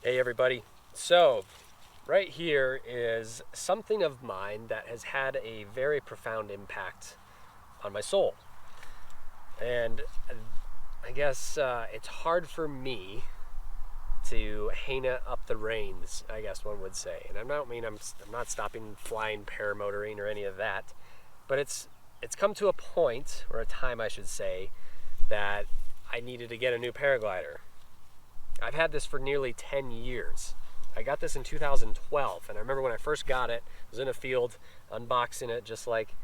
Hey everybody. So, right here is something of mine that has had a very profound impact on my soul. And I guess it's hard for me to hang up the reins, I guess one would say. And I don't mean I'm not stopping flying paramotoring or any of that, but it's come to a point, or a time I should say, that I needed to get a new paraglider. I've had this for nearly 10 years. I got this in 2012, and I remember when I first got it, I was in a field unboxing it just like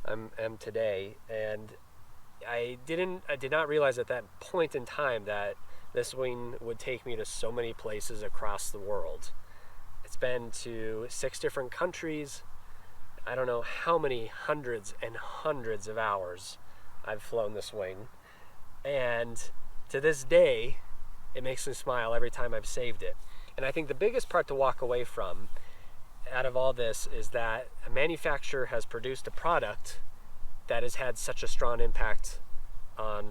I am today, and I did not realize at that point in time that this wing would take me to so many places across the world. It's been to 6 different countries. I don't know how many hundreds and hundreds of hours I've flown this wing, and to this day, it makes me smile every time I've saved it. And I think the biggest part to walk away from out of all this is that a manufacturer has produced a product that has had such a strong impact on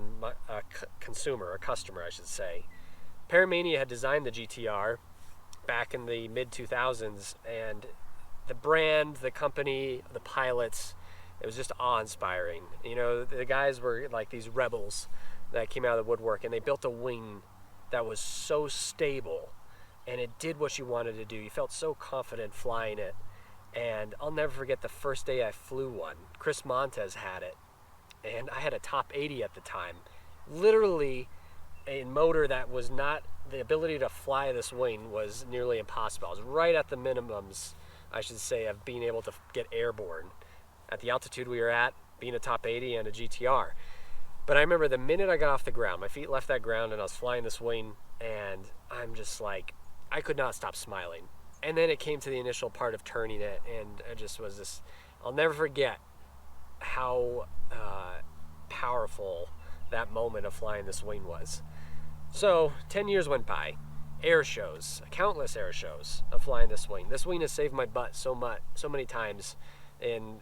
a consumer, a customer, I should say. Paramania had designed the GTR back in the mid-2000s, and the brand, the company, the pilots, it was just awe-inspiring. You know, the guys were like these rebels that came out of the woodwork, and they built a wing that was so stable, and it did what you wanted to do. You felt so confident flying it. And I'll never forget the first day I flew one. Chris Montez had it, and I had a top 80 at the time. Literally a motor that was not, the ability to fly this wing was nearly impossible. I was right at the minimums, I should say, of being able to get airborne at the altitude we were at, being a top 80 and a GTR. But I remember the minute I got off the ground, my feet left that ground, and I was flying this wing, and I'm just like, I could not stop smiling. And then it came to the initial part of turning it, and it just was this, I'll never forget how powerful that moment of flying this wing was. So 10 years went by, air shows, countless air shows of flying this wing. This wing has saved my butt so many times in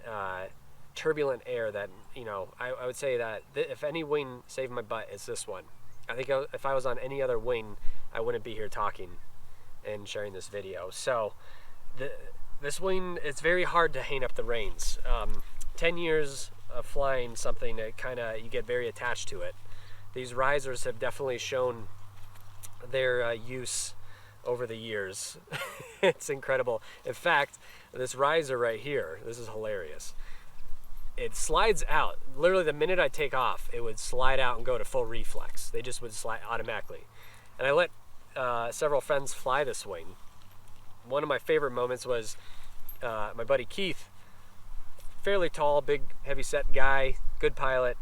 turbulent air that, you know, I would say that if any wing saved my butt, it's this one. I think if I was on any other wing, I wouldn't be here talking and sharing this video. So this wing, it's very hard to hang up the reins. 10 years of flying something that you get very attached to it. These risers have definitely shown their use over the years. It's incredible. In fact, this riser right here, this is hilarious. It slides out. Literally the minute I take off, it would slide out and go to full reflex. They just would slide automatically. And I let several friends fly this wing. One of my favorite moments was my buddy Keith, fairly tall, big, heavy-set guy, good pilot.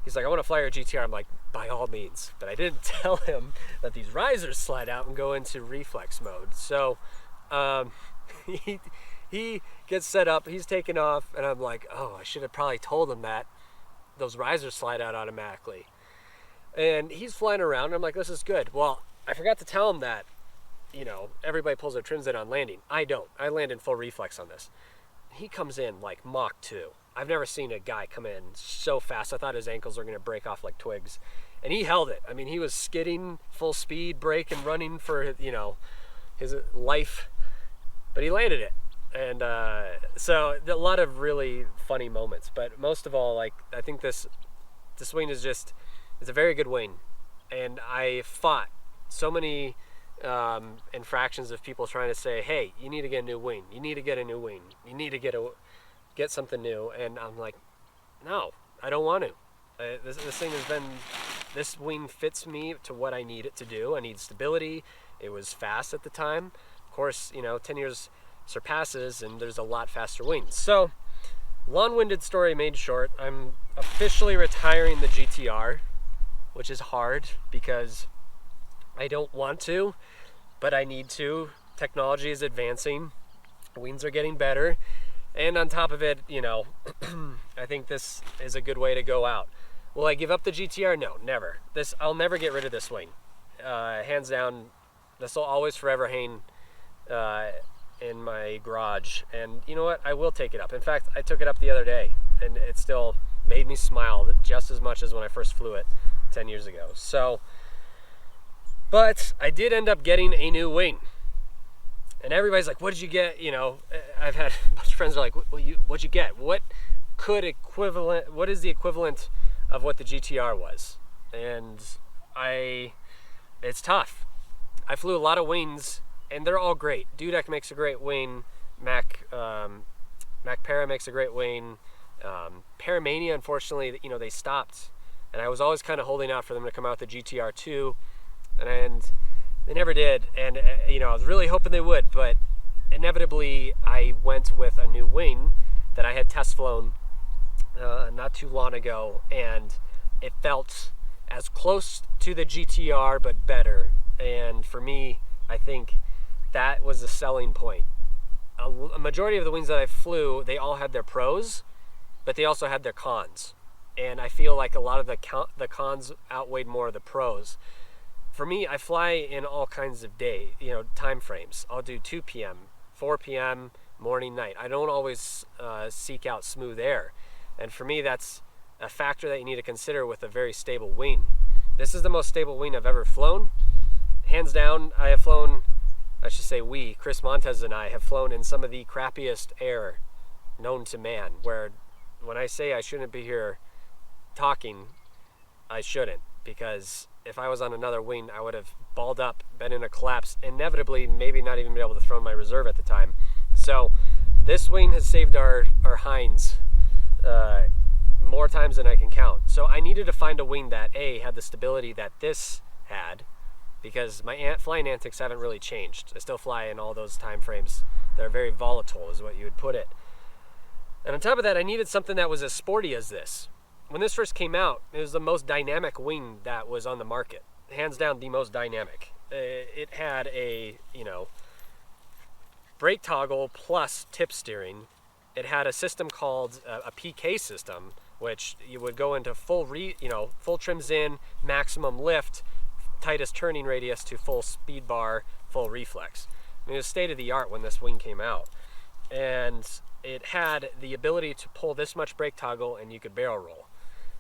He's like, I want to fly your GTR. I'm like, by all means. But I didn't tell him that these risers slide out and go into reflex mode. So he gets set up, he's taking off, and I'm like, oh, I should have probably told him that those risers slide out automatically. And he's flying around, and I'm like, this is good. Well, I forgot to tell him that, you know, everybody pulls their trims in on landing. I don't. I land in full reflex on this. He comes in like Mach 2. I've never seen a guy come in so fast. I thought his ankles were going to break off like twigs. And he held it. I mean, he was skidding, full speed, brake, and running for, you know, his life. But he landed it. And so a lot of really funny moments. But most of all, like, I think this wing is just, it's a very good wing. And I fought so many infractions of people trying to say, hey, you need to get a new wing. You need to get a new wing. You need to get something new. And I'm like, no, I don't want to. This wing fits me to what I need it to do. I need stability. It was fast at the time. Of course, you know, 10 years surpasses, and there's a lot faster wings. So, long-winded story made short, I'm officially retiring the GTR, which is hard because I don't want to, but I need to. Technology is advancing, wings are getting better, and on top of it, you know, I think this is a good way to go out. Will I give up the GTR? No, never. I'll never get rid of this wing. Hands down, this will always forever hang in my garage, and you know what, I will take it up. In fact, I took it up the other day, and it still made me smile just as much as when I first flew it 10 years ago. So But I did end up getting a new wing. And everybody's like, what did you get? You know, I've had a bunch of friends are like, what'd you get? What is the equivalent of what the GTR was? And it's tough. I flew a lot of wings, and they're all great. Dudek makes a great wing. Mac Para makes a great wing. Paramania, unfortunately, you know, they stopped, and I was always kind of holding out for them to come out with the GTR 2, and they never did. And you know, I was really hoping they would, but inevitably I went with a new wing that I had test flown not too long ago, and it felt as close to the GTR but better. And for me, I think that was the selling point. A majority of the wings that I flew, they all had their pros, but they also had their cons. And I feel like a lot of the cons outweighed more of the pros. For me, I fly in all kinds of time frames. I'll do 2 p.m., 4 p.m., morning, night. I don't always seek out smooth air. And for me, that's a factor that you need to consider with a very stable wing. This is the most stable wing I've ever flown. Hands down, Chris Montez and I have flown in some of the crappiest air known to man, where when I say I shouldn't be here talking, I shouldn't, because if I was on another wing, I would have balled up, been in a collapse, inevitably maybe not even be able to throw in my reserve at the time. So this wing has saved our hinds more times than I can count. So I needed to find a wing that A, had the stability that this had, because my flying antics haven't really changed. I still fly in all those time frames. They're very volatile is what you would put it. And on top of that, I needed something that was as sporty as this. When this first came out, it was the most dynamic wing that was on the market. Hands down, the most dynamic. It had a, brake toggle plus tip steering. It had a system called a PK system, which you would go into full trims in, maximum lift, tightest turning radius to full speed bar, full reflex. I mean, it was state of the art when this wing came out. And it had the ability to pull this much brake toggle and you could barrel roll.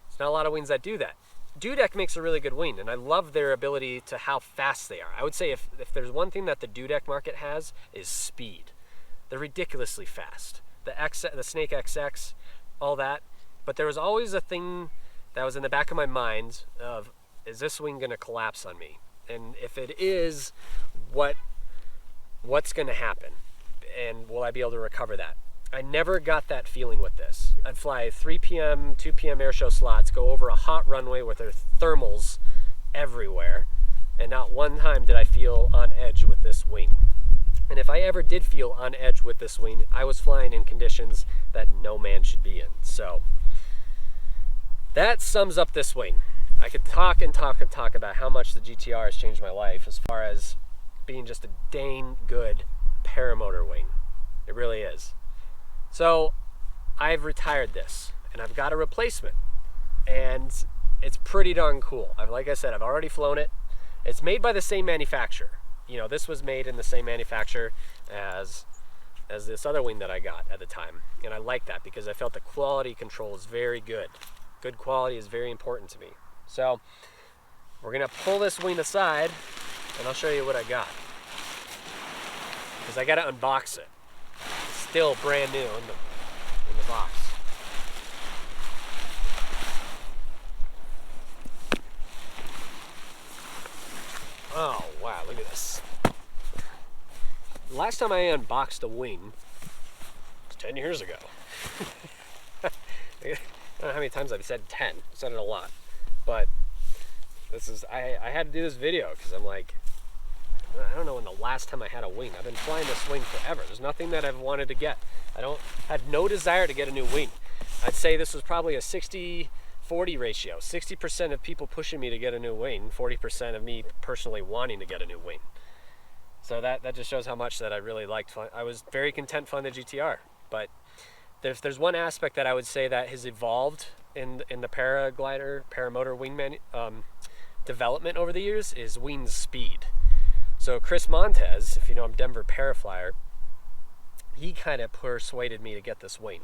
It's not a lot of wings that do that. Dudek makes a really good wing, and I love their ability to how fast they are. I would say if there's one thing that the Dudek market has, is speed. They're ridiculously fast. The Snake XX, all that. But there was always a thing that was in the back of my mind of, is this wing going to collapse on me? And if it is, what's going to happen? And will I be able to recover that? I never got that feeling with this. I'd fly 3 p.m., 2 p.m. airshow slots, go over a hot runway with their thermals everywhere, and not one time did I feel on edge with this wing. And if I ever did feel on edge with this wing, I was flying in conditions that no man should be in. So that sums up this wing. I could talk and talk and talk about how much the GTR has changed my life as far as being just a dang good paramotor wing. It really is. So I've retired this, and I've got a replacement, and it's pretty darn cool. Like I said, I've already flown it. It's made by the same manufacturer. This was made in the same manufacturer as this other wing that I got at the time, and I like that because I felt the quality control is very good. Good quality is very important to me. So we're gonna pull this wing aside, and I'll show you what I got, because I gotta unbox it. It's still brand new in the box. Oh wow, look at this. The last time I unboxed a wing was 10 years ago. I don't know how many times I've said 10. I've said it a lot. But I had to do this video because I'm like, I don't know when the last time I had a wing. I've been flying this wing forever. There's nothing that I've wanted to get. Had no desire to get a new wing. I'd say this was probably a 60-40 ratio. 60% of people pushing me to get a new wing, 40% of me personally wanting to get a new wing. So that just shows how much that I really liked. I was very content flying the GTR. But if there's one aspect that I would say that has evolved in the paramotor wing development over the years is wing speed. So Chris Montez, if you know him, Denver Paraflyer, he kind of persuaded me to get this wing.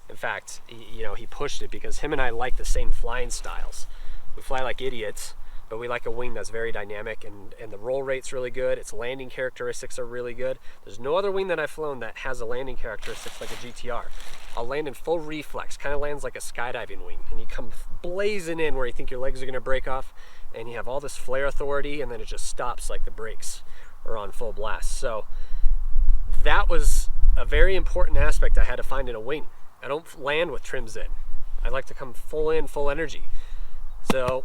In fact, he pushed it because him and I like the same flying styles. We fly like idiots, but we like a wing that's very dynamic, and the roll rate's really good. Its landing characteristics are really good. There's no other wing that I've flown that has a landing characteristics like a GTR. I'll land in full reflex, kind of lands like a skydiving wing, and you come blazing in where you think your legs are gonna break off, and you have all this flare authority, and then it just stops like the brakes are on full blast. So that was a very important aspect I had to find in a wing. I don't land with trims in. I like to come full in, full energy. So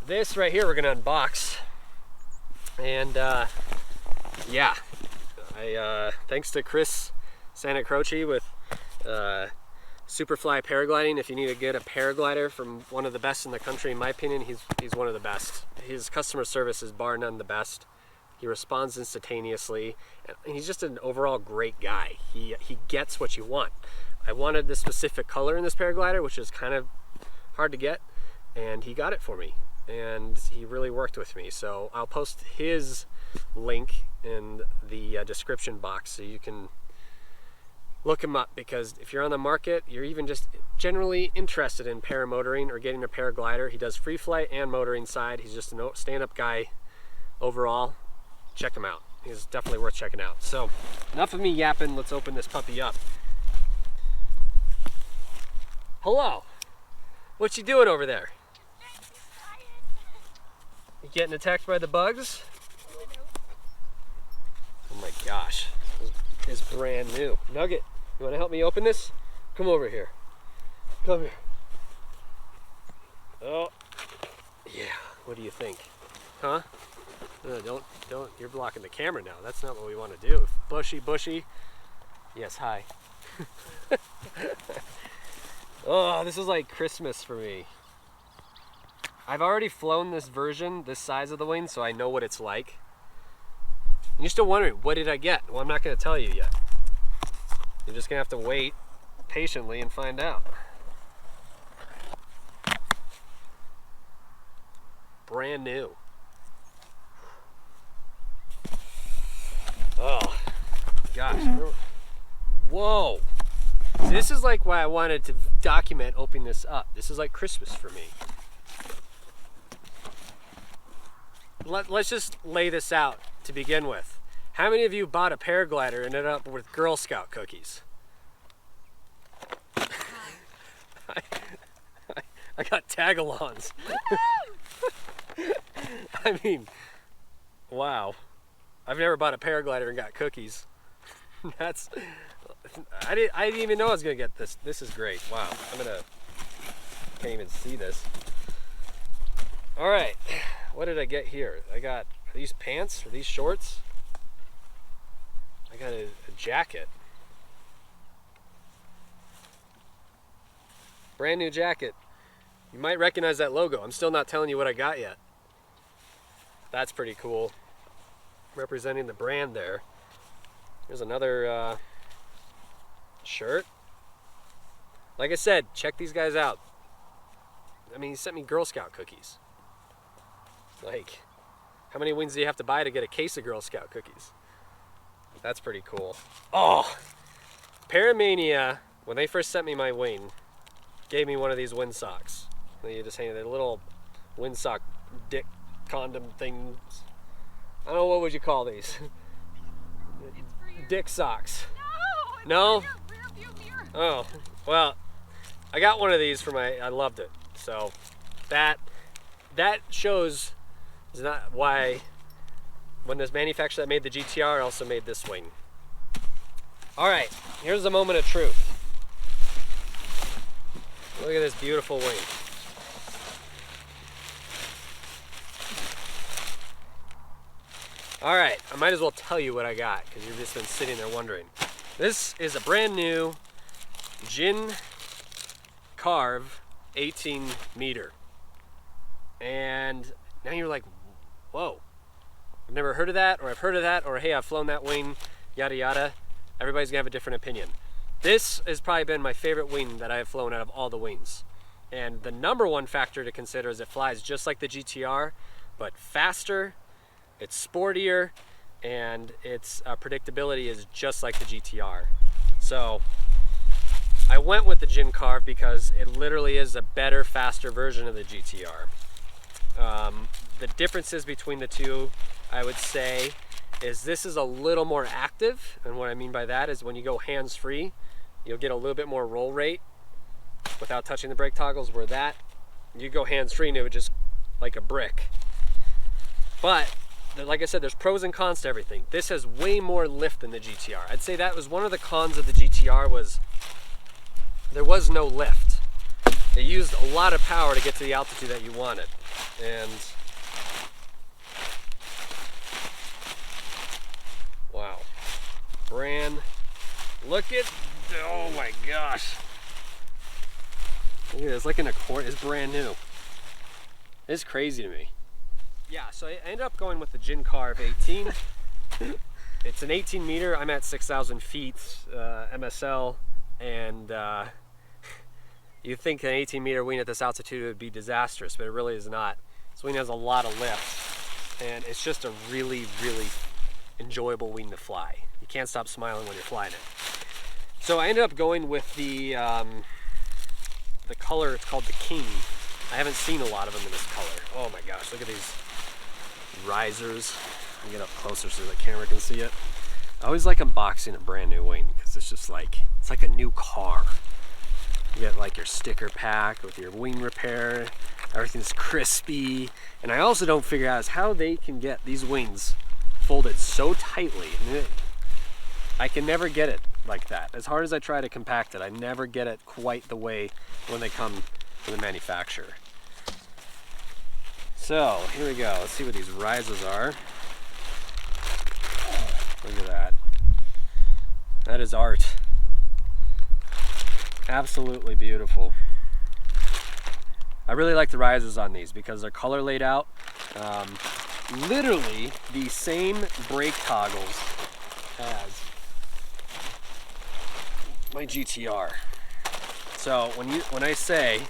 this right here we're gonna unbox, and yeah, thanks to Chris Santa Croce with Superfly Paragliding. If you need to get a paraglider from one of the best in the country, in my opinion, he's one of the best. His customer service is bar none the best. He responds instantaneously, and he's just an overall great guy. He gets what you want. I wanted this specific color in this paraglider, which is kind of hard to get, and he got it for me, and he really worked with me. So I'll post his link in the description box so you can look him up, because if you're on the market, you're even just generally interested in paramotoring or getting a paraglider, he does free flight and motoring side. He's just a stand-up guy overall. Check him out. He's definitely worth checking out. So enough of me yapping, let's open this puppy up. Hello. What you doing over there? You getting attacked by the bugs? Oh my gosh. This is brand new. Nugget, you want to help me open this? Come over here. Come here. Oh, yeah. What do you think? Huh? Don't. You're blocking the camera now. That's not what we want to do. Bushy. Yes, hi. Oh, this is like Christmas for me. I've already flown this version, this size of the wing, so I know what it's like. And you're still wondering, what did I get? Well, I'm not going to tell you yet. You're just going to have to wait patiently and find out. Brand new. Oh, gosh. Whoa. This is like why I wanted to document opening this up. This is like Christmas for me. Let's just lay this out to begin with. How many of you bought a paraglider and ended up with Girl Scout cookies? I got tagalongs. I mean, wow. I've never bought a paraglider and got cookies. I didn't even know I was gonna get this. This is great. Wow. Can't even see this. All right. What did I get here? I got these pants or these shorts. I got a jacket. Brand new jacket. You might recognize that logo. I'm still not telling you what I got yet. That's pretty cool. Representing the brand there. Here's another shirt. Like I said, check these guys out. I mean, he sent me Girl Scout cookies. Like, how many wings do you have to buy to get a case of Girl Scout cookies? That's pretty cool. Oh, Paramania, when they first sent me my wing, gave me one of these wind socks. You just hang the little wind sock dick condom things. I don't know, what would you call these? Dick socks. No? Oh, well, I got one of these for I loved it. So that shows is not why when this manufacturer that made the GTR also made this wing. All right, here's the moment of truth. Look at this beautiful wing. All right, I might as well tell you what I got because you've just been sitting there wondering. This is a brand new GIN Carve 18 meter. And now you're like, whoa, I've never heard of that, or I've heard of that, or hey, I've flown that wing, yada yada. Everybody's gonna have a different opinion. This has probably been my favorite wing that I have flown out of all the wings. And the number one factor to consider is it flies just like the GTR, but faster, it's sportier, and its predictability is just like the GTR. So I went with the GIN Carve because it literally is a better, faster version of the GTR. the differences between the two, I would say, is this is a little more active. And what I mean by that is when you go hands-free, you'll get a little bit more roll rate without touching the brake toggles, where that, you go hands-free and it would just like a brick. But like I said, there's pros and cons to everything. This has way more lift than the GTR. I'd say that was one of the cons of the GTR, was there was no lift. It used a lot of power to get to the altitude that you wanted. And wow, look at, oh my gosh. Look at this, like an Accord, it's brand new. It's crazy to me. Yeah, so I ended up going with the GIN Carve 18. It's an 18 meter, I'm at 6,000 feet MSL, and you'd think an 18 meter wing at this altitude would be disastrous, but it really is not. This wing has a lot of lift, and it's just a really, really enjoyable wing to fly. You can't stop smiling when you're flying it. So I ended up going with the color, it's called the King. I haven't seen a lot of them in this color. Oh my gosh, look at these risers. Let me get up closer so the camera can see it. I always like unboxing a brand new wing because it's just like, it's like a new car. You get like your sticker pack with your wing repair, everything's crispy. And I also don't figure out is how they can get these wings folded so tightly. I can never get it like that. As hard as I try to compact it, I never get it quite the way when they come from the manufacturer. So here we go. Let's see what these risers are. Look at that. That is art. Absolutely beautiful. I really like the risers on these because they're color laid out. Literally the same brake toggles as my GTR. So when I say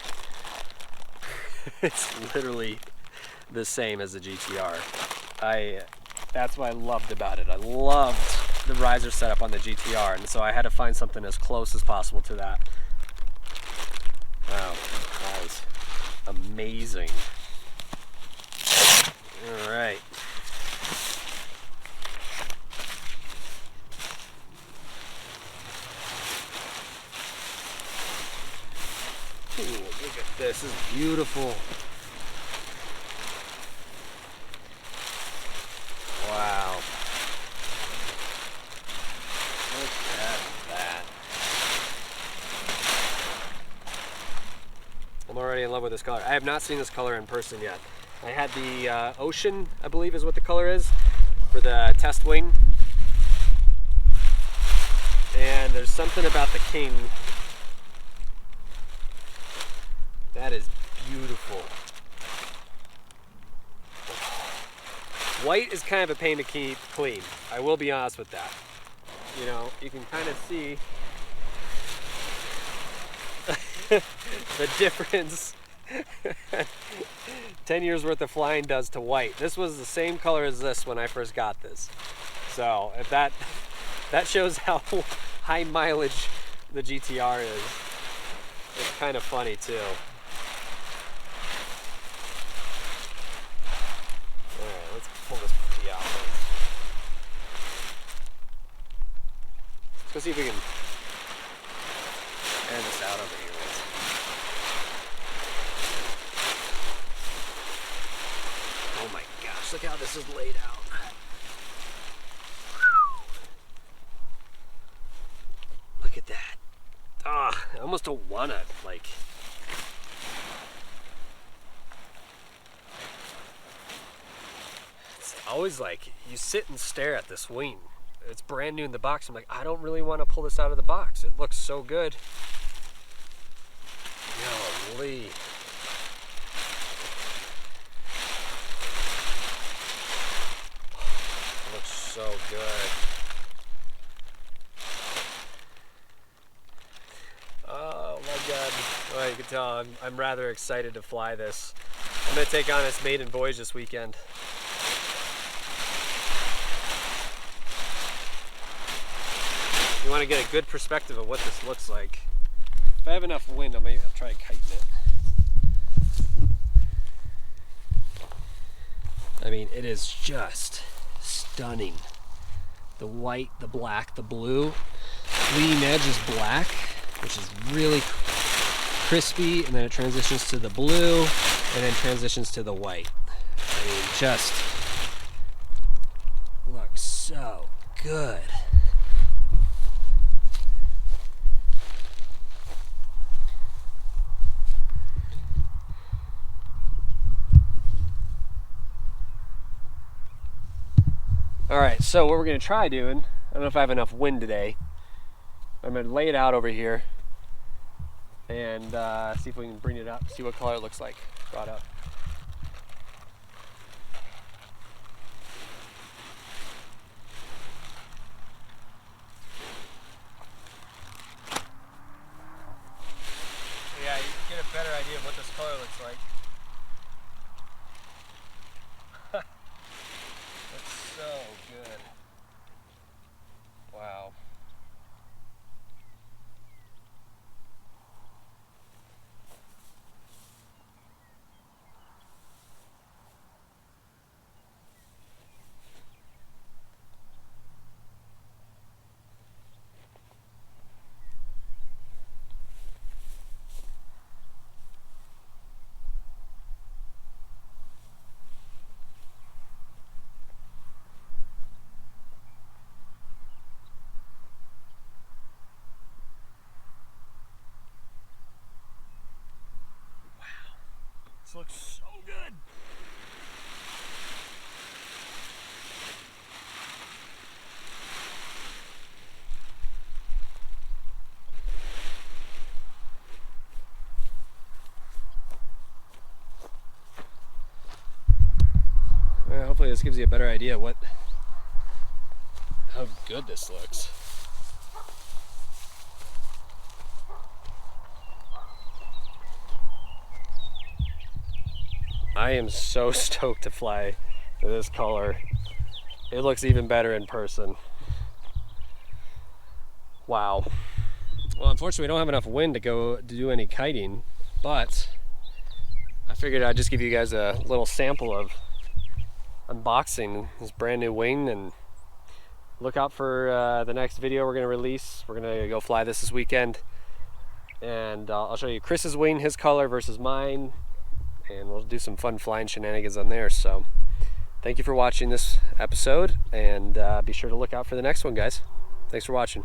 it's literally the same as the GTR, that's what I loved about it. I loved the riser setup on the GTR, and so I had to find something as close as possible to that. Wow, that was amazing. All right. Ooh, look at this. This is beautiful. Wow. Look at that. I'm already in love with this color. I have not seen this color in person yet. I had the Ocean, I believe is what the color is, for the test wing. And there's something about the King that is beautiful. White is kind of a pain to keep clean. I will be honest with that. You know, you can kind of see the difference 10 years worth of flying does to white. This was the same color as this when I first got this. So if that shows how high mileage the GTR is. It's kind of funny too. Alright, let's pull this puppy out. Let's go see if we can air this out over here. Oh my gosh, look how this is laid out. Look at that. Ah, I almost don't want to, like... It's always like, you sit and stare at this wing. It's brand new in the box. I'm like, I don't really want to pull this out of the box. It looks so good. Golly. It looks so good. Oh my God. Well, you can tell I'm rather excited to fly this. I'm going to take on this maiden voyage this weekend. You want to get a good perspective of what this looks like. If I have enough wind, I'll try kiting it. I mean, it is just stunning. The white, the black, the blue. Leading edge is black, which is really crispy, and then it transitions to the blue, and then transitions to the white. I mean, just looks so good. All right, so what we're gonna try doing, I don't know if I have enough wind today. I'm gonna lay it out over here and see if we can bring it up, see what color it looks like brought up. Yeah, you get a better idea of what this color looks like. That's so good. Wow. This looks so good. Well, hopefully this gives you a better idea of how good this looks. I am so stoked to fly this color. It looks even better in person. Wow. Well, unfortunately, we don't have enough wind to do any kiting, but I figured I'd just give you guys a little sample of unboxing this brand new wing, and look out for the next video we're gonna release. We're gonna go fly this weekend, and I'll show you Chris's wing, his color versus mine, and we'll do some fun flying shenanigans on there. So thank you for watching this episode, and be sure to look out for the next one, guys. Thanks for watching.